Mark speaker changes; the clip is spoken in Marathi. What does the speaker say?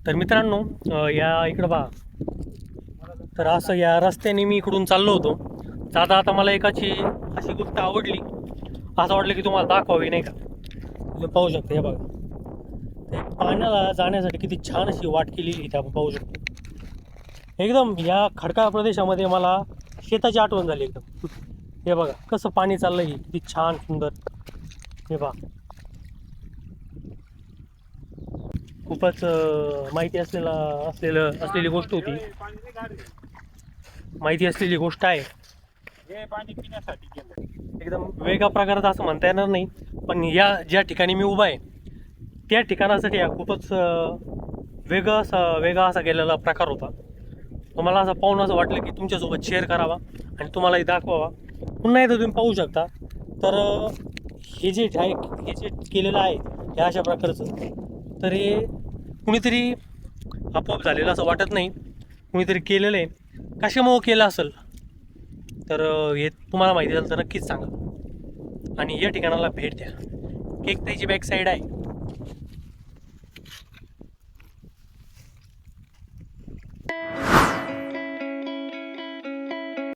Speaker 1: तर मित्रांनो, या इकडं पहा. तर असं या रस्त्याने मी इकडून चाललो होतो. जाता आता मला एकाची अशी गोष्ट आवडली, असं वाटलं की तुम्हाला दाखवावी, नाही का. तुम्ही पाहू शकता, हे बघा. ते पाण्याला जाण्यासाठी किती छान अशी वाट केलेली इथे आपण पाहू शकतो. एकदम या खडकाळ प्रदेशामध्ये मला शेताची आठवण झाली एकदम. हे बघा कसं पाणी चाललंय, किती छान सुंदर. हे पहा, खूपच माहिती असलेली गोष्ट होती. माहिती असलेली गोष्ट आहे.
Speaker 2: हे पाणी पिण्यासाठी केलं.
Speaker 1: एकदम वेगळ्या प्रकारात असं म्हणता येणार नाही, पण या ज्या ठिकाणी मी उभा आहे त्या ठिकाणासाठी हा खूपच वेगळा असा गेलेला प्रकार होता. तर मला असं पाहून असं वाटलं की तुमच्यासोबत शेअर करावा आणि तुम्हालाही दाखवावा. पुन्हा एकदा तुम्ही पाहू शकता. तर हे जे आहे, हे जे केलेलं आहे हे अशा प्रकारचं, तर हे कुणीतरी आपोआप झालेलं असं वाटत नाही. कुणीतरी केलेलं आहे. कशामुळं केलं असेल तर हे तुम्हाला माहिती असेल तर नक्कीच सांगा आणि या ठिकाणाला भेट द्या. केक त्याची बॅक साईड आहे.